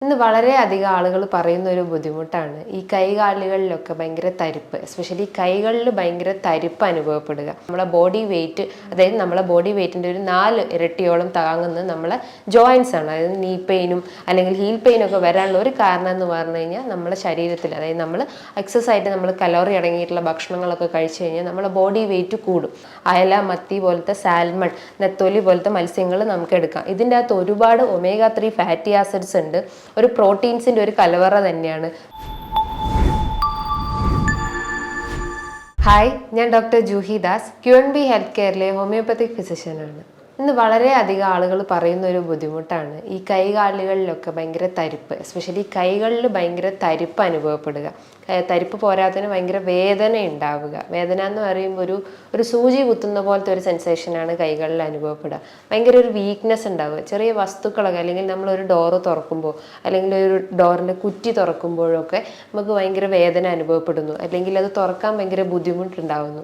ഇന്ന് വളരെയധികം ആളുകൾ പറയുന്ന ഒരു ബുദ്ധിമുട്ടാണ് ഈ കൈകാലുകളിലൊക്കെ ഭയങ്കര തരിപ്പ്, എസ്പെഷ്യലി കൈകളിൽ ഭയങ്കര തരിപ്പ് അനുഭവപ്പെടുക. നമ്മളെ ബോഡി വെയിറ്റ്, അതായത് നമ്മളെ ബോഡി വെയിറ്റിൻ്റെ ഒരു 4 ഇരട്ടിയോളം താങ്ങുന്നത് നമ്മളെ ജോയിൻസ് ആണ്. അതായത് നീ പെയിനും അല്ലെങ്കിൽ ഹീൽ പെയിനും ഒക്കെ വരാനുള്ള ഒരു കാരണം എന്ന് പറഞ്ഞു കഴിഞ്ഞാൽ നമ്മളെ ശരീരത്തിൽ, അതായത് നമ്മൾ എക്സസ് ആയിട്ട് നമ്മൾ കലോറി അടങ്ങിയിട്ടുള്ള ഭക്ഷണങ്ങളൊക്കെ കഴിച്ചു കഴിഞ്ഞാൽ നമ്മളെ ബോഡി വെയിറ്റ് കൂടും. അയല, മത്തി പോലത്തെ, സാൽമൺ, നെത്തോലി പോലത്തെ മത്സ്യങ്ങൾ നമുക്ക് എടുക്കാം. ഇതിൻ്റെ അകത്ത് ഒരുപാട് ഒമേഗ 3 ഫാറ്റി ആസിഡ്സ് ഉണ്ട്. ഒരു പ്രോട്ടീൻസിന്റെ ഒരു കലവറ തന്നെയാണ്. ഹായ്, ഞാൻ doctor Juhi Das, QNB health കെയറിലെ ഹോമിയോപ്പത്തിക് ഫിസിഷ്യനാണ്. ഇന്ന് വളരെയധികം ആളുകൾ പറയുന്ന ഒരു ബുദ്ധിമുട്ടാണ് ഈ കൈകാലുകളിലൊക്കെ ഭയങ്കര തരിപ്പ്, എസ്പെഷ്യലി കൈകളിൽ ഭയങ്കര തരിപ്പ് അനുഭവപ്പെടുക. തരിപ്പ് പോരാത്തതിന് ഭയങ്കര വേദന ഉണ്ടാവുക. വേദന എന്ന് പറയുമ്പോൾ ഒരു സൂചി കുത്തുന്ന പോലത്തെ ഒരു സെൻസേഷനാണ് കൈകളിൽ അനുഭവപ്പെടുക. ഭയങ്കര ഒരു വീക്ക്നെസ് ഉണ്ടാവുക. ചെറിയ വസ്തുക്കളൊക്കെ, അല്ലെങ്കിൽ നമ്മളൊരു ഡോറ് തുറക്കുമ്പോൾ, അല്ലെങ്കിൽ ഒരു ഡോറിൻ്റെ കുറ്റി തുറക്കുമ്പോഴൊക്കെ നമുക്ക് ഭയങ്കര വേദന അനുഭവപ്പെടുന്നു, അല്ലെങ്കിൽ അത് തുറക്കാൻ ഭയങ്കര ബുദ്ധിമുട്ടുണ്ടാവുന്നു.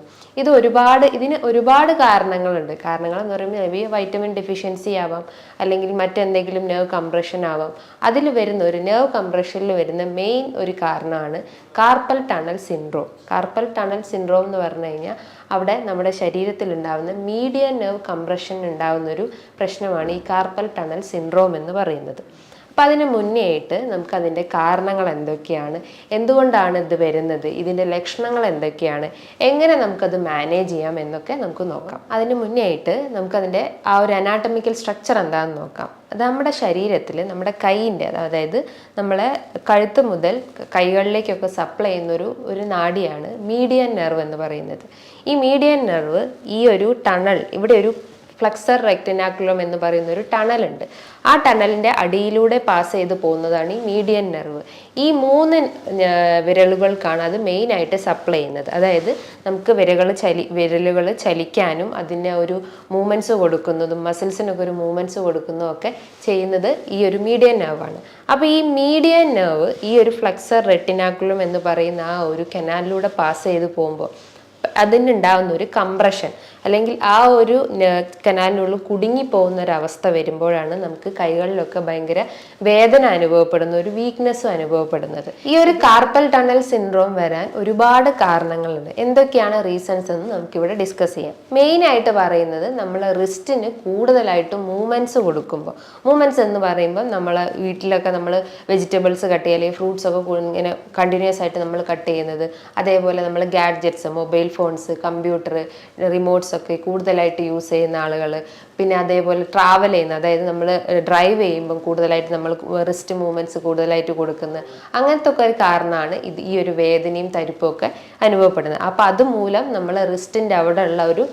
ഇതിന് ഒരുപാട് കാരണങ്ങളുണ്ട്. കാരണങ്ങൾ എന്ന് പറയുമ്പോൾ വൈറ്റമിൻ ഡെഫിഷ്യൻസി ആവാം, അല്ലെങ്കിൽ മറ്റെന്തെങ്കിലും നെർവ് കംപ്രഷൻ ആവാം. അതിൽ വരുന്ന ഒരു നെർവ് കംപ്രഷനിൽ വരുന്ന മെയിൻ ഒരു കാരണമാണ് carpal tunnel syndrome. Carpal tunnel syndrome എന്ന് പറഞ്ഞു കഴിഞ്ഞാൽ അവിടെ നമ്മുടെ ശരീരത്തിൽ ഉണ്ടാകുന്ന മീഡിയൻ നെർവ് കംപ്രഷൻ ഉണ്ടാകുന്ന ഒരു പ്രശ്നമാണ് ഈ കാർപ്പൽ ടണൽ സിൻഡ്രോം എന്ന് പറയുന്നത്. അപ്പം അതിന് മുന്നേ ആയിട്ട് നമുക്കതിൻ്റെ കാരണങ്ങൾ എന്തൊക്കെയാണ്, എന്തുകൊണ്ടാണ് ഇത് വരുന്നത്, ഇതിൻ്റെ ലക്ഷണങ്ങൾ എന്തൊക്കെയാണ്, എങ്ങനെ നമുക്കത് മാനേജ് ചെയ്യാം എന്നൊക്കെ നമുക്ക് നോക്കാം. അതിന് മുന്നേ ആയിട്ട് നമുക്കതിൻ്റെ ആ ഒരു അനാട്ടമിക്കൽ സ്ട്രക്ചർ എന്താണെന്ന് നോക്കാം. അത് നമ്മുടെ ശരീരത്തിൽ, നമ്മുടെ കൈയിൻ്റെ, അതായത് നമ്മളെ കഴുത്ത് മുതൽ കൈകളിലേക്കൊക്കെ സപ്ലൈ ചെയ്യുന്നൊരു നാഡിയാണ് മീഡിയൻ നെർവ് എന്ന് പറയുന്നത്. ഈ മീഡിയൻ നെർവ് ഈ ഒരു ടണൽ, ഇവിടെ ഒരു ഫ്ലക്സർ റെക്റ്റിനാക്കുലം എന്ന് പറയുന്ന ഒരു ടണലുണ്ട്. ആ ടണലിൻ്റെ അടിയിലൂടെ പാസ് ചെയ്ത് പോകുന്നതാണ് ഈ മീഡിയൻ നെർവ്. ഈ 3 വിരലുകൾക്കാണ് അത് മെയിനായിട്ട് സപ്ലൈ ചെയ്യുന്നത്. അതായത് നമുക്ക് വിരലുകൾ ചലിക്കാനും അതിന് ഒരു മൂവ്മെൻറ്റ്സ് കൊടുക്കുന്നതും മസിൽസിനൊക്കെ ഒരു മൂവ്മെൻറ്റ്സ് കൊടുക്കുന്നതും ഒക്കെ ചെയ്യുന്നത് ഈ ഒരു മീഡിയൻ നെർവാണ്. അപ്പോൾ ഈ മീഡിയൻ നെർവ് ഈ ഒരു ഫ്ലക്സർ റെറ്റിനാക്കുലം എന്ന് പറയുന്ന ആ ഒരു കനാലിലൂടെ പാസ് ചെയ്ത് പോകുമ്പോൾ അതിനുണ്ടാകുന്ന ഒരു കംപ്രഷൻ, അല്ലെങ്കിൽ ആ ഒരു കനാലിനുള്ളിൽ കുടുങ്ങിപ്പോകുന്ന ഒരവസ്ഥ വരുമ്പോഴാണ് നമുക്ക് കൈകളിലൊക്കെ ഭയങ്കര വേദന അനുഭവപ്പെടുന്ന, ഒരു വീക്ക്നെസ്സും അനുഭവപ്പെടുന്നത്. ഈ ഒരു കാർപ്പൽ ടണൽ സിൻഡ്രോം വരാൻ ഒരുപാട് കാരണങ്ങളുണ്ട്. എന്തൊക്കെയാണ് റീസൺസ് എന്ന് നമുക്കിവിടെ ഡിസ്കസ് ചെയ്യാം. മെയിനായിട്ട് പറയുന്നത്, നമ്മൾ റിസ്റ്റിന് കൂടുതലായിട്ട് മൂവ്മെൻറ്റ്സ് കൊടുക്കുമ്പോൾ, മൂവ്മെൻറ്റ്സ് എന്ന് പറയുമ്പോൾ നമ്മളെ വീട്ടിലൊക്കെ നമ്മൾ വെജിറ്റബിൾസ് കട്ട് ചെയ്യുക, അല്ലെങ്കിൽ ഫ്രൂട്ട്സ് ഒക്കെ ഇങ്ങനെ കണ്ടിന്യൂസ് ആയിട്ട് നമ്മൾ കട്ട് ചെയ്യുന്നത്, അതേപോലെ നമ്മൾ gadgets, mobile phones, computer, remotes ഒക്കെ കൂടുതലായിട്ട് യൂസ് ചെയ്യുന്ന ആളുകൾ, പിന്നെ അതേപോലെ ട്രാവൽ ചെയ്യുന്ന, അതായത് നമ്മൾ ഡ്രൈവ് ചെയ്യുമ്പം കൂടുതലായിട്ട് നമ്മൾ റിസ്റ്റ് മൂവ്മെൻറ്റ്സ് കൂടുതലായിട്ട് കൊടുക്കുന്നത്, അങ്ങനത്തെ ഒക്കെ ഒരു കാരണമാണ് ഈ ഒരു വേദനയും തരിപ്പും ഒക്കെ അനുഭവപ്പെടുന്നത്. അപ്പോൾ അതുമൂലം നമ്മൾ റിസ്റ്റിൻ്റെ അവിടെ ഉള്ള ഒരു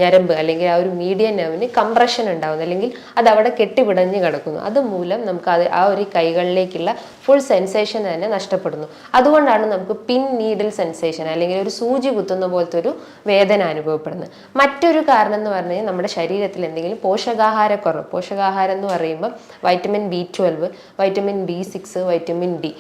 ഞരമ്പ്, അല്ലെങ്കിൽ ആ ഒരു മീഡിയൻ നെർവിന് കംപ്രഷൻ ഉണ്ടാകുന്നു, അല്ലെങ്കിൽ അത് അവിടെ കെട്ടിപിടഞ്ഞ് കിടക്കുന്നു. അതുമൂലം നമുക്ക് ആ ഒരു കൈകളിലേക്കുള്ള ഫുൾ സെൻസേഷൻ തന്നെ നഷ്ടപ്പെടുന്നു. അതുകൊണ്ടാണ് നമുക്ക് പിൻ നീഡിൽ സെൻസേഷൻ, അല്ലെങ്കിൽ ഒരു സൂചി കുത്തുന്ന പോലത്തെ ഒരു വേദന അനുഭവപ്പെടുന്നത്. മറ്റൊരു കാരണം എന്ന് പറഞ്ഞു കഴിഞ്ഞാൽ നമ്മുടെ ശരീരത്തിൽ എന്തെങ്കിലും പോഷകാഹാരക്കുറവ്. പോഷകാഹാരം എന്ന് പറയുമ്പോൾ vitamin B12, vitamin B6, vitamin D,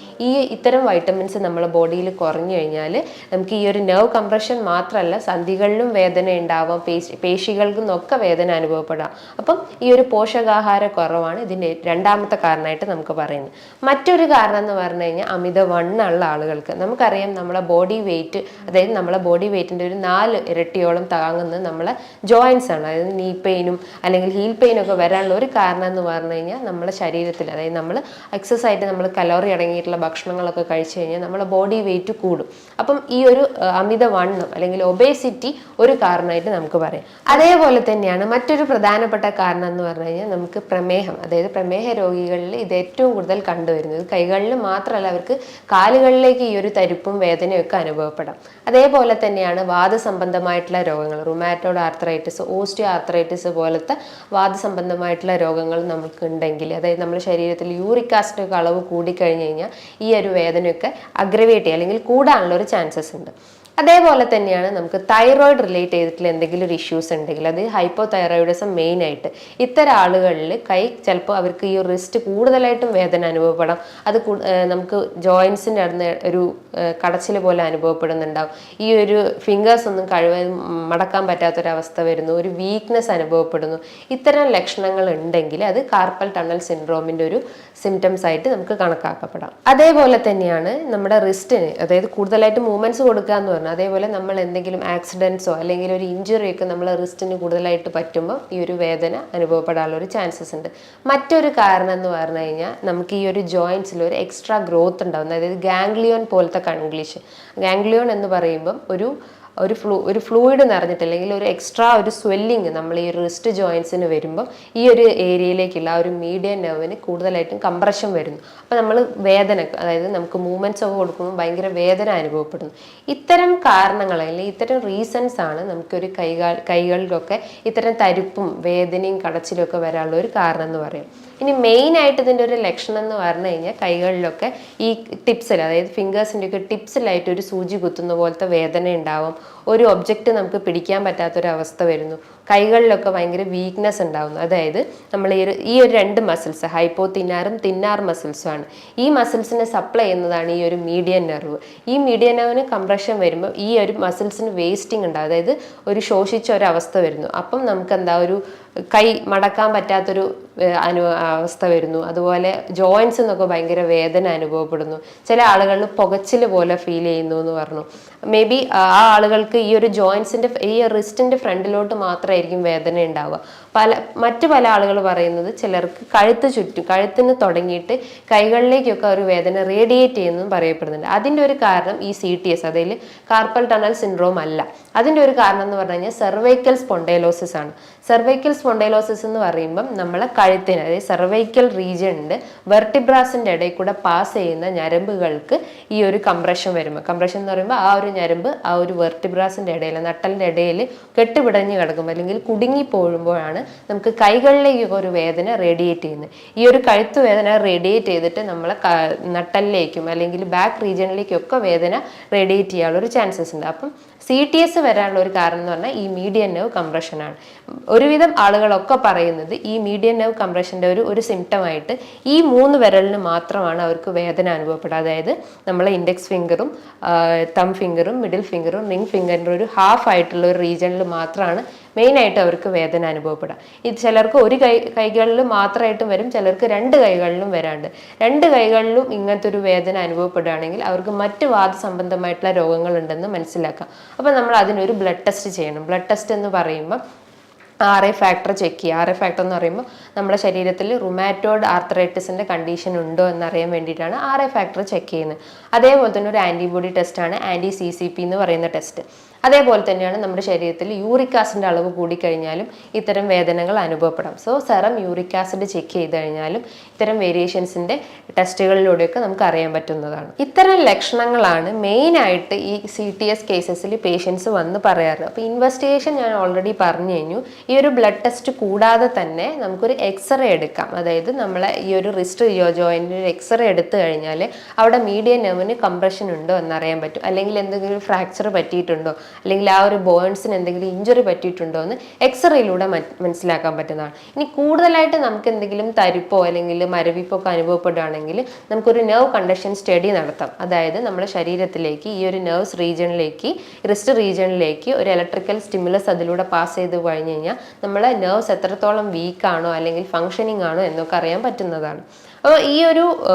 ഇത്തരം വൈറ്റമിൻസ് നമ്മുടെ ബോഡിയിൽ കുറഞ്ഞു കഴിഞ്ഞാൽ നമുക്ക് ഈ ഒരു നെർവ് കംപ്രഷൻ മാത്രമല്ല, സന്ധികളിലും വേദന ഉണ്ടാവാം, പേശികൾക്കും ഒക്കെ വേദന അനുഭവപ്പെടാം. അപ്പം ഈ ഒരു പോഷകാഹാരക്കുറവാണ് ഇതിൻ്റെ രണ്ടാമത്തെ കാരണമായിട്ട് നമുക്ക് പറയുന്നത്. മറ്റൊരു കാരണം എന്ന് പറഞ്ഞു കഴിഞ്ഞാൽ അമിതവണ്ണമുള്ള ആളുകൾക്ക്. നമുക്കറിയാം നമ്മളെ ബോഡി വെയിറ്റ്, അതായത് നമ്മളെ ബോഡി വെയിറ്റിൻ്റെ ഒരു 4 ഇരട്ടിയോളം താങ്ങുന്നത് നമ്മളെ ജോയിൻസ് ആണ്. അതായത് നീ പെയിനും അല്ലെങ്കിൽ ഹീൽ പെയിനും ഒക്കെ വരാനുള്ള ഒരു കാരണം എന്ന് പറഞ്ഞു കഴിഞ്ഞാൽ നമ്മുടെ ശരീരത്തിൽ, അതായത് നമ്മൾ എക്സസ് ആയിട്ട് നമ്മൾ കലോറി അടങ്ങിയിട്ടുള്ള ഭക്ഷണങ്ങളൊക്കെ കഴിച്ചു കഴിഞ്ഞാൽ നമ്മളെ ബോഡി വെയിറ്റ് കൂടും. അപ്പം ഈ ഒരു അമിതവണ്ണം അല്ലെങ്കിൽ ഒബേസിറ്റി ഒരു കാരണമായിട്ട് നമുക്ക് പറയാം. അതേപോലെ തന്നെയാണ് മറ്റൊരു പ്രധാനപ്പെട്ട കാരണം എന്ന് പറഞ്ഞു കഴിഞ്ഞാൽ നമുക്ക് പ്രമേഹം. അതായത് പ്രമേഹ രോഗികളിൽ ഇത് ഏറ്റവും കൂടുതൽ കണ്ടുവരുന്നത്. കൈകളിൽ മാത്രമല്ല, അവർക്ക് കാലുകളിലേക്ക് ഈ ഒരു തരിപ്പും വേദനയും ഒക്കെ അനുഭവപ്പെടാം. അതേപോലെ തന്നെയാണ് വാദസംബന്ധമായിട്ടുള്ള രോഗങ്ങൾ, റുമാറ്റോയ്ഡ് ആർത്രൈറ്റിസ്, ഓസ്റ്റിയോ ആർത്രൈറ്റിസ് പോലത്തെ വാദസംബന്ധമായിട്ടുള്ള രോഗങ്ങൾ നമുക്ക് ഉണ്ടെങ്കിൽ, അതായത് നമ്മുടെ ശരീരത്തിൽ യൂറിക് ആസിഡ് ഒക്കെ അളവ് കൂടിക്കഴിഞ്ഞ് കഴിഞ്ഞാൽ ഈ ഒരു വേദനയൊക്കെ അഗ്രവേറ്റ് ചെയ്യുക, അല്ലെങ്കിൽ കൂടാനുള്ള ഒരു ചാൻസസ് ഉണ്ട്. അതേപോലെ തന്നെയാണ് നമുക്ക് തൈറോയിഡ് റിലേറ്റ് ചെയ്തിട്ടുള്ള എന്തെങ്കിലും ഒരു ഇഷ്യൂസ് ഉണ്ടെങ്കിൽ, അത് ഹൈപ്പോ തൈറോയിഡിസം മെയിൻ ആയിട്ട് ഇത്തരം ആളുകളിൽ കൈ ചിലപ്പോൾ അവർക്ക് ഈ റിസ്റ്റ് കൂടുതലായിട്ടും വേദന അനുഭവപ്പെടാം. അത് നമുക്ക് ജോയിൻസിൻ്റെ അടുത്ത് ഒരു കടച്ചിൽ പോലെ അനുഭവപ്പെടുന്നുണ്ടാവും. ഈ ഒരു ഫിംഗേഴ്സ് ഒന്നും മടക്കാൻ പറ്റാത്തൊരവസ്ഥ വരുന്നു, ഒരു വീക്ക്നെസ് അനുഭവപ്പെടുന്നു. ഇത്തരം ലക്ഷണങ്ങൾ ഉണ്ടെങ്കിൽ അത് കാർപ്പൽ ടണൽ സിൻഡ്രോമിൻ്റെ ഒരു സിംറ്റംസ് ആയിട്ട് നമുക്ക് കണക്കാക്കപ്പെടാം. അതേപോലെ തന്നെയാണ് നമ്മുടെ റിസ്റ്റിന്, അതായത് കൂടുതലായിട്ട് മൂവ്മെന്റ്സ് കൊടുക്കുക എന്ന് പറഞ്ഞാൽ, അതേപോലെ നമ്മൾ എന്തെങ്കിലും ആക്സിഡൻസോ അല്ലെങ്കിൽ ഒരു ഇഞ്ചുറി ഒക്കെ നമ്മൾ റിസ്റ്റിന് കൂടുതലായിട്ട് പറ്റുമ്പോൾ ഈ ഒരു വേദന അനുഭവപ്പെടാനുള്ള ഒരു ചാൻസസ് ഉണ്ട്. മറ്റൊരു കാരണം എന്ന് പറഞ്ഞു കഴിഞ്ഞാൽ നമുക്ക് ഈ ഒരു ജോയിൻസിൽ ഒരു എക്സ്ട്രാ ഗ്രോത്ത് ഉണ്ടാകുന്നത്, അതായത് ഗാംഗ്ലിയോൺ പോലത്തെ കൺഗ്ലീഷൻ. ഗാംഗ്ലിയോൺ എന്ന് പറയുമ്പം ഒരു ഫ്ലൂയിഡ് നിറഞ്ഞിട്ട് അല്ലെങ്കിൽ ഒരു എക്സ്ട്രാ ഒരു സ്വെല്ലിങ് നമ്മൾ ഈ റിസ്റ്റ് ജോയിൻസിന് വരുമ്പം ഈ ഒരു ഏരിയയിലേക്കുള്ള ആ ഒരു മീഡിയൻ നെർവിന് കൂടുതലായിട്ടും കംപ്രഷൻ വരുന്നു. അപ്പോൾ നമ്മൾ വേദന, അതായത് നമുക്ക് മൂവ്മെന്റ്സ് ഒക്കെ കൊടുക്കുമ്പോൾ ഭയങ്കര വേദന അനുഭവപ്പെടുന്നു. ഇത്തരം കാരണങ്ങൾ അല്ലെങ്കിൽ ഇത്തരം റീസൺസ് ആണ് നമുക്കൊരു കൈകളിലൊക്കെ ഇത്തരം തരിപ്പും വേദനയും കടച്ചിലും ഒക്കെ വരാനുള്ള ഒരു കാരണം എന്ന് പറയും. ഇനി മെയിൻ ആയിട്ട് ഇതിൻ്റെ ഒരു ലക്ഷണം എന്ന് പറഞ്ഞു കഴിഞ്ഞാൽ കൈകളിലൊക്കെ ഈ ടിപ്സിൽ, അതായത് ഫിംഗേഴ്സിൻ്റെ ഒക്കെ ടിപ്സിലായിട്ട് ഒരു സൂചി കുത്തുന്ന പോലത്തെ വേദന ഉണ്ടാവും. ഒരു ഒബ്ജക്റ്റ് നമുക്ക് പിടിക്കാൻ പറ്റാത്തൊരവസ്ഥ വരുന്നു. കൈകളിലൊക്കെ ഭയങ്കര വീക്ക്നെസ് ഉണ്ടാവുന്നു. അതായത് നമ്മൾ ഈ ഒരു രണ്ട് മസിൽസ്, ഹൈപ്പോ തിന്നാറും തിന്നാർ മസിൽസും ആണ്. ഈ മസിൽസിനെ സപ്ലൈ ചെയ്യുന്നതാണ് ഈ ഒരു മീഡിയൻ നെർവ്. ഈ മീഡിയൻ നെർവിന് കംപ്രഷൻ വരുമ്പോൾ ഈ ഒരു മസിൽസിന് വേസ്റ്റിംഗ് ഉണ്ടാവും, അതായത് ഒരു ശോഷിച്ച ഒരു അവസ്ഥ വരുന്നു. അപ്പം നമുക്ക് എന്താ ഒരു കൈ മടക്കാൻ പറ്റാത്തൊരു അവസ്ഥ വരുന്നു. അതുപോലെ ജോയിൻസ് എന്നൊക്കെ ഭയങ്കര വേദന അനുഭവപ്പെടുന്നു. ചില ആളുകളിൽ പുകച്ചിൽ പോലെ ഫീൽ ചെയ്യുന്നു എന്ന് പറഞ്ഞു. മേ ബി ആ ആളുകൾക്ക് ഈ ഒരു ജോയിൻസിന്റെ ഈ റിസ്റ്റിന്റെ ഫ്രണ്ടിലോട്ട് മാത്രമായിരിക്കും വേദന ഉണ്ടാവുക. മറ്റു പല ആളുകൾ പറയുന്നത് ചിലർക്ക് കഴുത്തിന് തുടങ്ങിയിട്ട് കൈകളിലേക്കൊക്കെ ഒരു വേദന റേഡിയേറ്റ് ചെയ്യുന്നതും പറയപ്പെടുന്നുണ്ട്. അതിൻ്റെ ഒരു കാരണം ഈ CTS, അതിൽ കാർപ്പൽ ടണൽ സിൻഡ്രോം അല്ല. അതിൻ്റെ ഒരു കാരണം എന്ന് പറഞ്ഞു കഴിഞ്ഞാൽ സെർവൈക്കൽ സ്പോണ്ടൈലോസിസ് ആണ്. സെർവൈക്കൽ സ്പോണ്ടൈലോസിസ് എന്ന് പറയുമ്പം നമ്മളെ കഴുത്തിന്, അതായത് സെർവൈക്കൽ റീജിയനിൻ്റെ വെർട്ടിബ്രാസിൻ്റെ ഇടയിൽ കൂടെ പാസ് ചെയ്യുന്ന ഞരമ്പുകൾക്ക് ഈ ഒരു കംപ്രഷൻ വരുമ്പോൾ, കംപ്രഷൻ എന്ന് പറയുമ്പോൾ ആ ഒരു ഞരമ്പ് ആ ഒരു വെർട്ടിബ്രാസിൻ്റെ ഇടയിൽ, നട്ടലിൻ്റെ ഇടയിൽ കെട്ടുപിടഞ്ഞ് കിടക്കുമ്പോൾ അല്ലെങ്കിൽ കുടുങ്ങി പോകുമ്പോഴാണ് നമുക്ക് കൈകളിലേക്കൊക്കെ ഒരു വേദന റേഡിയേറ്റ് ചെയ്യുന്നത്. ഈ ഒരു കഴുത്ത് വേദന റേഡിയേറ്റ് ചെയ്തിട്ട് നമ്മളെ നട്ടലിലേക്കും അല്ലെങ്കിൽ ബാക്ക് റീജിയനിലേക്കൊക്കെ വേദന റേഡിയേറ്റ് ചെയ്യാനുള്ള ഒരു ചാൻസസ് ഉണ്ട്. അപ്പം CTS വരാനുള്ള ഒരു കാരണം എന്ന് പറഞ്ഞാൽ ഈ മീഡിയൻ നെർവ് കംപ്രഷനാണ്. ഒരുവിധം ആളുകളൊക്കെ പറയുന്നത് ഈ മീഡിയൻ നെർവ് കംപ്രഷൻ്റെ ഒരു സിംറ്റമായിട്ട് ഈ 3 വിരലിന് മാത്രമാണ് അവർക്ക് വേദന അനുഭവപ്പെടുക. അതായത് നമ്മളെ ഇൻഡെക്സ് ഫിംഗറും തം ഫിംഗറും മിഡിൽ ഫിംഗറും റിംഗ് ഫിംഗറിൻ്റെ ഒരു ഹാഫ് ആയിട്ടുള്ള ഒരു റീജിയനിൽ മാത്രമാണ് മെയിനായിട്ട് അവർക്ക് വേദന അനുഭവപ്പെടുക. ഇത് ചിലർക്ക് ഒരു കൈകളിൽ മാത്രമായിട്ടും വരും, ചിലർക്ക് 2 കൈകളിലും വരാണ്ട്. 2 കൈകളിലും ഇങ്ങനത്തെ ഒരു വേദന അനുഭവപ്പെടുകയാണെങ്കിൽ അവർക്ക് മറ്റ് വാദസംബന്ധമായിട്ടുള്ള രോഗങ്ങളുണ്ടെന്ന് മനസ്സിലാക്കാം. അപ്പോൾ നമ്മൾ അതിനൊരു ബ്ലഡ് ടെസ്റ്റ് ചെയ്യണം. ബ്ലഡ് ടെസ്റ്റ് എന്ന് പറയുമ്പോൾ RA ഫാക്ടർ ചെക്ക് ചെയ്യുക. RA ഫാക്ടർ എന്ന് പറയുമ്പോൾ നമ്മുടെ ശരീരത്തിൽ റുമാറ്റോയിഡ് ആർത്രൈറ്റിസിൻ്റെ കണ്ടീഷൻ ഉണ്ടോ എന്നറിയാൻ വേണ്ടിയിട്ടാണ് RA ഫാക്ടർ ചെക്ക് ചെയ്യുന്നത്. അതേപോലെ തന്നെ ഒരു ആൻറ്റിബോഡി ടെസ്റ്റാണ് anti-CCP എന്ന് പറയുന്ന ടെസ്റ്റ്. അതേപോലെ തന്നെയാണ് നമ്മുടെ ശരീരത്തിൽ യൂറിക് ആസിഡിൻ്റെ അളവ് കൂടിക്കഴിഞ്ഞാലും ഇത്തരം വേദനകൾ അനുഭവപ്പെടാം. So serum uric acid check ചെയ്ത് കഴിഞ്ഞാലും ഇത്തരം വേരിയേഷൻസിൻ്റെ ടെസ്റ്റുകളിലൂടെയൊക്കെ നമുക്ക് അറിയാൻ പറ്റുന്നതാണ്. ഇത്തരം ലക്ഷണങ്ങളാണ് മെയിനായിട്ട് ഈ CTS കേസസിൽ പേഷ്യൻസ് വന്ന് പറയാറ്. അപ്പോൾ ഇൻവെസ്റ്റിഗേഷൻ ഞാൻ ഓൾറെഡി പറഞ്ഞു കഴിഞ്ഞു. ഈ ഒരു ബ്ലഡ് ടെസ്റ്റ് കൂടാതെ തന്നെ നമുക്കൊരു എക്സ്റേ എടുക്കാം. അതായത് നമ്മളെ ഈ ഒരു റിസ്റ്റ് ജോയിൻറ്റിന് ഒരു എക്സ്റേ എടുത്തു കഴിഞ്ഞാൽ അവിടെ മീഡിയൻ നെർവിന് കംപ്രഷൻ ഉണ്ടോ എന്നറിയാൻ പറ്റും. അല്ലെങ്കിൽ എന്തെങ്കിലും ഫ്രാക്ചർ പറ്റിയിട്ടുണ്ടോ, അല്ലെങ്കിൽ ആ ഒരു ബോൺസിന് എന്തെങ്കിലും ഇഞ്ചുറി പറ്റിയിട്ടുണ്ടോ എന്ന് എക്സ്റേയിലൂടെ മനസ്സിലാക്കാൻ പറ്റുന്നതാണ്. ഇനി കൂടുതലായിട്ട് നമുക്ക് എന്തെങ്കിലും തരിപ്പോ അല്ലെങ്കിൽ മരവിപ്പോ ഒക്കെ അനുഭവപ്പെടുകയാണെങ്കിൽ നമുക്കൊരു നെർവ് കണ്ടക്ഷൻ സ്റ്റഡി നടത്താം. അതായത് നമ്മുടെ ശരീരത്തിലേക്ക് ഈ ഒരു നെർവ്സ് റീജിയനിലേക്ക്, റിസ്റ്റ് റീജിയനിലേക്ക് ഒരു ഇലക്ട്രിക്കൽ സ്റ്റിമുലസ് അതിലൂടെ പാസ് ചെയ്ത് കഴിഞ്ഞ് കഴിഞ്ഞാൽ നമ്മളെ നെർവ്സ് എത്രത്തോളം വീക്കാണോ അല്ലെങ്കിൽ ഫങ്ഷനിങ് ആണോ എന്നൊക്കെ അറിയാൻ പറ്റുന്നതാണ്. അപ്പോൾ ഈ ഒരു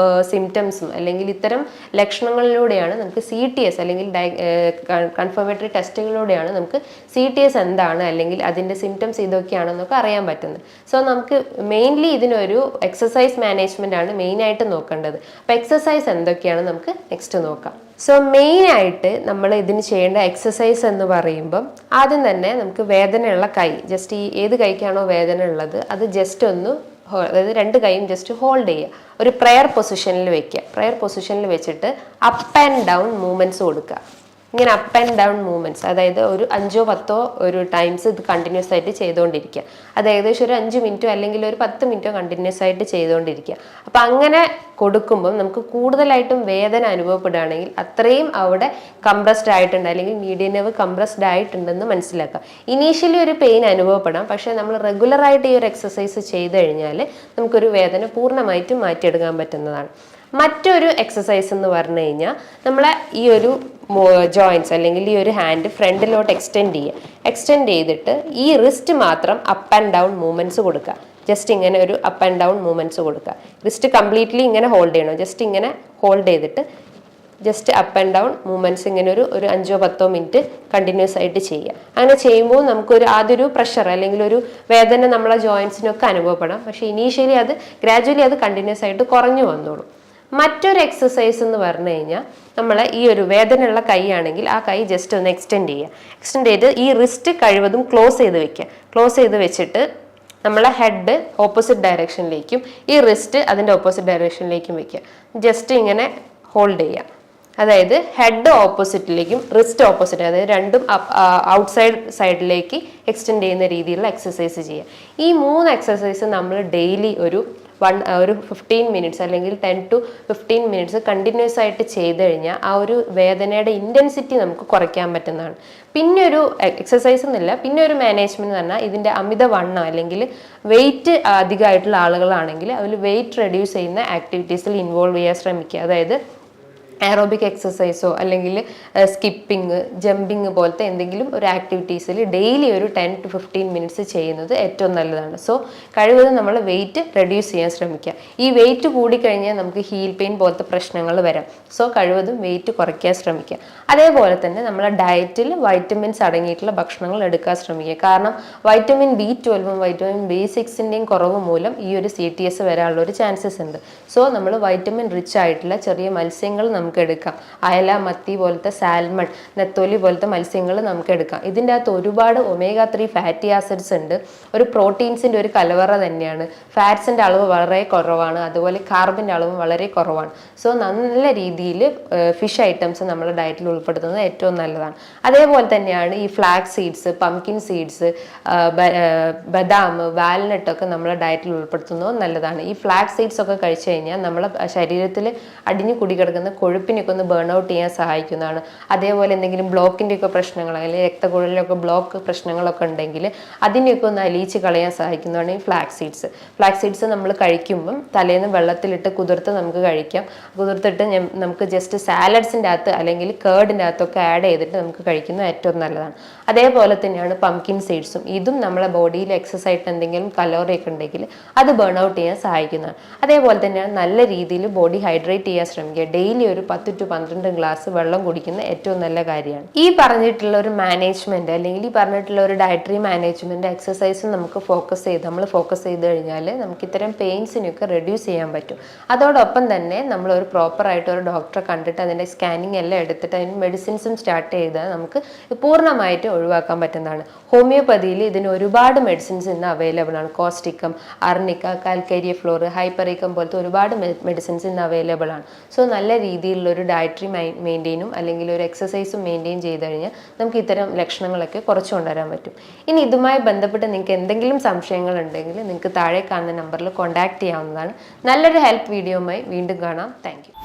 സിംറ്റംസും അല്ലെങ്കിൽ ഇത്തരം ലക്ഷണങ്ങളിലൂടെയാണ് നമുക്ക് CTS അല്ലെങ്കിൽ കൺഫർമേറ്ററി ടെസ്റ്റുകളിലൂടെയാണ് നമുക്ക് CTS എന്താണ് അല്ലെങ്കിൽ അതിൻ്റെ സിംറ്റംസ് ഇതൊക്കെയാണെന്നൊക്കെ അറിയാൻ പറ്റുന്നത്. സോ നമുക്ക് മെയിൻലി ഇതിനൊരു എക്സസൈസ് മാനേജ്മെൻ്റ് ആണ് മെയിനായിട്ട് നോക്കേണ്ടത്. അപ്പോൾ എക്സസൈസ് എന്തൊക്കെയാണ് നമുക്ക് നെക്സ്റ്റ് നോക്കാം. സോ മെയിനായിട്ട് നമ്മൾ ഇതിന് ചെയ്യേണ്ട എക്സസൈസ് എന്ന് പറയുമ്പം ആദ്യം തന്നെ നമുക്ക് വേദനയുള്ള കൈ, ജസ്റ്റ് ഈ ഏത് കൈക്കാണോ വേദന ഉള്ളത് അത് ജസ്റ്റ് ഒന്ന്, അതായത് 2 കൈയും ജസ്റ്റ് ഹോൾഡ് ചെയ്യുക. ഒരു പ്രെയർ പൊസിഷനിൽ വെക്കുക. പ്രെയർ പൊസിഷനിൽ വെച്ചിട്ട് അപ്പ് ആൻഡ് ഡൗൺ മൂവ്മെൻറ്റ്സ് കൊടുക്കുക. ഇങ്ങനെ അപ്പ് ആൻഡ് ഡൗൺ മൂവ്മെൻറ്റ്സ്, അതായത് ഒരു 5-10 ഒരു ടൈംസ് ഇത് കണ്ടിന്യൂസ് ആയിട്ട് ചെയ്തുകൊണ്ടിരിക്കുക. അത് ഏകദേശം ഒരു 5 മിനിറ്റോ അല്ലെങ്കിൽ ഒരു 10 മിനിറ്റോ കണ്ടിന്യൂസ് ആയിട്ട് ചെയ്തുകൊണ്ടിരിക്കുക. അപ്പം അങ്ങനെ കൊടുക്കുമ്പം നമുക്ക് കൂടുതലായിട്ടും വേദന അനുഭവപ്പെടുകയാണെങ്കിൽ അത്രയും അവിടെ കംപ്രസ്ഡ് ആയിട്ടുണ്ട്, അല്ലെങ്കിൽ മീഡിയൻ നെർവ് കംപ്രസ്ഡ് ആയിട്ടുണ്ടെന്ന് മനസ്സിലാക്കുക. ഇനീഷ്യലി ഒരു പെയിൻ അനുഭവപ്പെടാം, പക്ഷേ നമ്മൾ റെഗുലറായിട്ട് ഈ ഒരു എക്സസൈസ് ചെയ്ത് കഴിഞ്ഞാൽ നമുക്കൊരു വേദന പൂർണ്ണമായിട്ടും മാറ്റിയെടുക്കാൻ പറ്റുന്നതാണ്. മറ്റൊരു എക്സസൈസ് എന്ന് പറഞ്ഞു കഴിഞ്ഞാൽ നമ്മളെ ഈ ഒരു ജോയിൻറ്റ്സ് അല്ലെങ്കിൽ ഈ ഒരു ഹാൻഡ് ഫ്രണ്ടിലോട്ട് എക്സ്റ്റെൻഡ് ചെയ്തിട്ട് ഈ റിസ്റ്റ് മാത്രം അപ്പ് ആൻഡ് ഡൗൺ മൂവ്മെൻറ്റ്സ് കൊടുക്കുക. ജസ്റ്റ് ഇങ്ങനെ ഒരു അപ്പ് ആൻഡ് ഡൗൺ മൂവ്മെൻറ്റ്സ് കൊടുക്കുക. റിസ്റ്റ് കംപ്ലീറ്റ്ലി ഇങ്ങനെ ഹോൾഡ് ചെയ്യണം. ജസ്റ്റ് ഇങ്ങനെ ഹോൾഡ് ചെയ്തിട്ട് just up and down movements ഇങ്ങനെ ഒരു 5-10 മിനിറ്റ് കണ്ടിന്യൂസ് ആയിട്ട് ചെയ്യുക. അങ്ങനെ ചെയ്യുമ്പോൾ നമുക്കൊരു ആദ്യൊരു പ്രഷർ അല്ലെങ്കിൽ ഒരു വേദന നമ്മളെ ജോയിൻറ്റ്സിനൊക്കെ അനുഭവപ്പെടാം. പക്ഷേ ഇനീഷ്യലി അത് ഗ്രാജുവലി അത് കണ്ടിന്യൂസ് ആയിട്ട് കുറഞ്ഞു വന്നോളും. മറ്റൊരു എക്സസൈസ് എന്ന് പറഞ്ഞു കഴിഞ്ഞാൽ നമ്മൾ ഈ ഒരു വേദനയുള്ള കൈ ആണെങ്കിൽ ആ കൈ ജസ്റ്റ് ഒന്ന് എക്സ്റ്റെൻഡ് ചെയ്ത് ഈ റിസ്റ്റ് കഴിവതും ക്ലോസ് ചെയ്ത് വെച്ചിട്ട് നമ്മളെ ഹെഡ് ഓപ്പോസിറ്റ് ഡയറക്ഷനിലേക്കും ഈ റിസ്റ്റ് അതിൻ്റെ ഓപ്പോസിറ്റ് ഡയറക്ഷനിലേക്കും വെക്കുക. ജസ്റ്റ് ഇങ്ങനെ ഹോൾഡ് ചെയ്യുക. അതായത് ഹെഡ് ഓപ്പോസിറ്റിലേക്കും റിസ്റ്റ് ഓപ്പോസിറ്റ്, അതായത് രണ്ടും സൈഡിലേക്ക് എക്സ്റ്റെൻഡ് ചെയ്യുന്ന രീതിയിലുള്ള എക്സസൈസ് ചെയ്യുക. ഈ 3 എക്സസൈസ് നമ്മൾ ഡെയിലി ഒരു 15 മിനിറ്റ്സ് അല്ലെങ്കിൽ 10 to 15 മിനിറ്റ്സ് കണ്ടിന്യൂസ് ആയിട്ട് ചെയ്ത് കഴിഞ്ഞാൽ ആ ഒരു വേദനയുടെ ഇൻറ്റൻസിറ്റി നമുക്ക് കുറയ്ക്കാൻ പറ്റുന്നതാണ്. പിന്നെ ഒരു എക്സസൈസ് എന്നില്ല, പിന്നെ ഒരു മാനേജ്മെന്റ് എന്ന് പറഞ്ഞാൽ ഇതിൻ്റെ അമിതവണ്ണം അല്ലെങ്കിൽ വെയിറ്റ് അധികമായിട്ടുള്ള ആളുകളാണെങ്കിൽ അതിൽ വെയിറ്റ് റെഡ്യൂസ് ചെയ്യുന്ന ആക്ടിവിറ്റീസിൽ ഇൻവോൾവ് ചെയ്യാൻ ശ്രമിക്കുക. അതായത് എയറോബിക് എക്സസൈസോ അല്ലെങ്കിൽ സ്കിപ്പിംഗ്, ജമ്പിങ് പോലത്തെ എന്തെങ്കിലും ഒരു ആക്ടിവിറ്റീസിൽ ഡെയിലി ഒരു 10 to 15 മിനിറ്റ്സ് ചെയ്യുന്നത് ഏറ്റവും നല്ലതാണ്. സോ കഴിവതും നമ്മൾ വെയിറ്റ് റെഡ്യൂസ് ചെയ്യാൻ ശ്രമിക്കുക. ഈ വെയിറ്റ് കൂടിക്കഴിഞ്ഞാൽ നമുക്ക് ഹീൽ പെയിൻ പോലത്തെ പ്രശ്നങ്ങൾ വരാം. സോ കഴിവതും വെയിറ്റ് കുറയ്ക്കാൻ ശ്രമിക്കുക. അതേപോലെ തന്നെ നമ്മളെ ഡയറ്റിൽ വൈറ്റമിൻസ് അടങ്ങിയിട്ടുള്ള ഭക്ഷണങ്ങൾ എടുക്കാൻ ശ്രമിക്കുക. കാരണം വൈറ്റമിൻ B12ഉം വൈറ്റമിൻ B6ൻ്റെയും കുറവ് മൂലം ഈ ഒരു CTS വരാനുള്ള ഒരു ചാൻസസ് ഉണ്ട്. സോ നമ്മൾ വൈറ്റമിൻ റിച്ച് ആയിട്ടുള്ള ചെറിയ മത്സ്യങ്ങൾ നമുക്ക് എടുക്കാം. അയല, മത്തി പോലത്തെ സാൽമൺ, നെത്തോലി പോലത്തെ മത്സ്യങ്ങൾ നമുക്ക് എടുക്കാം. ഇതിൻ്റെ അകത്ത് ഒരുപാട് omega-3 ഫാറ്റി ആസിഡ്സ് ഉണ്ട്. ഒരു പ്രോട്ടീൻസിൻ്റെ ഒരു കലവറ തന്നെയാണ്. ഫാറ്റ്സിൻ്റെ അളവ് വളരെ കുറവാണ്, അതുപോലെ കാർബിൻ്റെ അളവും വളരെ കുറവാണ്. സോ നല്ല രീതിയിൽ ഫിഷ് ഐറ്റംസ് നമ്മുടെ ഡയറ്റിൽ ഉൾപ്പെടുത്തുന്നത് ഏറ്റവും നല്ലതാണ്. അതേപോലെ തന്നെയാണ് ഈ ഫ്ലാക്സ് സീഡ്സ്, പംകിൻ സീഡ്സ്, ബദാം, വാൽനട്ടൊക്കെ നമ്മുടെ ഡയറ്റിൽ ഉൾപ്പെടുത്തുന്നത് നല്ലതാണ്. ഈ ഫ്ലാക്സ് സീഡ്സ് ഒക്കെ കഴിച്ചു കഴിഞ്ഞാൽ നമ്മളെ ശരീരത്തിൽ അടിഞ്ഞു കുടികിടക്കുന്ന കൊഴുപ്പിനൊക്കെ ഒന്ന് ബേൺ ഔട്ട് ചെയ്യാൻ സഹായിക്കുന്നതാണ്. അതേപോലെ എന്തെങ്കിലും ബ്ലോക്കിൻ്റെയൊക്കെ പ്രശ്നങ്ങൾ അല്ലെങ്കിൽ രക്തക്കുഴലിലൊക്കെ ബ്ലോക്ക് പ്രശ്നങ്ങളൊക്കെ ഉണ്ടെങ്കിൽ അതിനെയൊക്കെ ഒന്ന് അലിയിച്ച് കളയാൻ സഹായിക്കുന്നതാണ് ഈ ഫ്ലാക്സ് സീഡ്സ്. നമ്മൾ കഴിക്കുമ്പം തലേന്ന് വെള്ളത്തിലിട്ട് കുതിർത്ത് നമുക്ക് കഴിക്കാം. കുതിർത്തിട്ട് നമുക്ക് ജസ്റ്റ് സാലഡ്സിൻ്റെ അകത്ത് അല്ലെങ്കിൽ കേർഡിൻ്റെ അകത്തൊക്കെ ആഡ് ചെയ്തിട്ട് നമുക്ക് കഴിക്കുന്നത് ഏറ്റവും നല്ലതാണ്. അതേപോലെ തന്നെയാണ് പംകിൻ സീഡ്സും. ഇതും നമ്മളെ ബോഡിയിൽ എക്സസ് ആയിട്ട് എന്തെങ്കിലും കലോറി ഒക്കെ ഉണ്ടെങ്കിൽ അത് ബേൺ ഔട്ട് ചെയ്യാൻ സഹായിക്കുന്നതാണ്. അതേപോലെ തന്നെയാണ് നല്ല രീതിയിൽ ബോഡി ഹൈഡ്രേറ്റ് ചെയ്യാൻ ശ്രമിക്കുക. ഡെയിലി ഒരു 10 to 12 ഗ്ലാസ് വെള്ളം കുടിക്കുന്ന ഏറ്റവും നല്ല കാര്യമാണ്. ഈ പറഞ്ഞിട്ടുള്ള ഒരു മാനേജ്മെന്റ് അല്ലെങ്കിൽ ഈ പറഞ്ഞിട്ടുള്ള ഒരു ഡയറ്ററി മാനേജ്മെന്റ് എക്സസൈസ് നമുക്ക് ഫോക്കസ് ചെയ്ത് കഴിഞ്ഞാൽ നമുക്ക് ഇത്തരം പെയിൻസിനൊക്കെ റെഡ്യൂസ് ചെയ്യാൻ പറ്റും. അതോടൊപ്പം തന്നെ നമ്മൾ ഒരു പ്രോപ്പറായിട്ട് ഒരു ഡോക്ടറെ കണ്ടിട്ട് അതിൻ്റെ സ്കാനിങ് എല്ലാം എടുത്തിട്ട് അതിന് മെഡിസിൻസും സ്റ്റാർട്ട് ചെയ്താൽ നമുക്ക് പൂർണ്ണമായിട്ട് ഒഴിവാക്കാൻ പറ്റുന്നതാണ്. ഹോമിയോപ്പതിയിൽ ഇതിന് ഒരുപാട് മെഡിസിൻസ് ഇന്ന് അവൈലബിൾ ആണ്. കോസ്റ്റിക്കം, അർണിക്ക, കാൽക്കേരിയ ഫ്ലോർ, ഹൈപ്പറിക്കം പോലത്തെ ഒരുപാട് മെഡിസിൻസ് ഇന്ന് അവൈലബിൾ ആണ്. സോ നല്ല രീതിയിലുള്ള ഒരു ഡയറ്ററി മെയിൻറ്റെയിനും അല്ലെങ്കിൽ ഒരു എക്സസൈസും മെയിൻറ്റെയിൻ ചെയ്ത് കഴിഞ്ഞാൽ നമുക്ക് ഇത്തരം ലക്ഷണങ്ങളൊക്കെ കുറച്ച് കൊണ്ടുവരാൻ പറ്റും. ഇനി ഇതുമായി ബന്ധപ്പെട്ട് നിങ്ങൾക്ക് എന്തെങ്കിലും സംശയങ്ങൾ ഉണ്ടെങ്കിൽ നിങ്ങൾക്ക് താഴെ കാണുന്ന നമ്പറിൽ കോൺടാക്ട് ചെയ്യാവുന്നതാണ്. നല്ലൊരു ഹെൽപ്പ് വീഡിയോയുമായി വീണ്ടും കാണാം. Thank you.